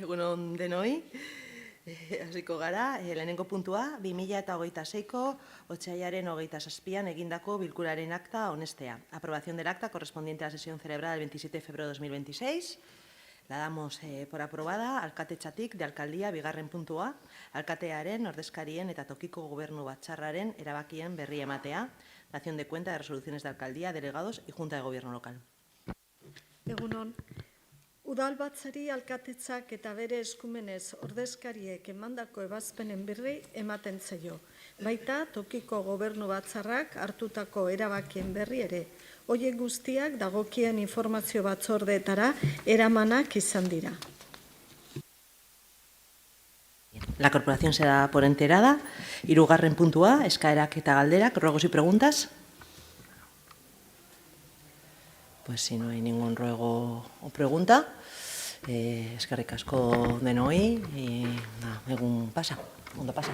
Egunon denoi, hasiko gara, lehenengo puntua, 2026ko otsailaren 27an egindako bilkuraren akta onestea. Aprobación del acta correspondiente a la sesión celebrada el 27 de febrero de 2026. La damos por aprobada, alkatetxatik de alcaldía, bigarren puntua, alkatearen, ordezkarien eta tokiko gobernu batzarraren erabakien berri ematea, dación de cuenta de resoluciones de alcaldía, delegados y junta de gobierno local. Egunon, udalbatzari alkatetzak eta bere eskumenez ordezkariek emandako ebazpenen berri ematen zaio. Baita, tokiko gobernu batzarrak hartutako erabakien berri ere. Horiek guztiak dagokien informazio batzordeetara eramanak izan dira. La corporación se da por enterada. Hirugarren puntua, eskaerak eta galderak, ruegos y preguntas. Pues si no hay ningún ruego o pregunta, eskerrik asko denoi, egun pasa, ondo pasa.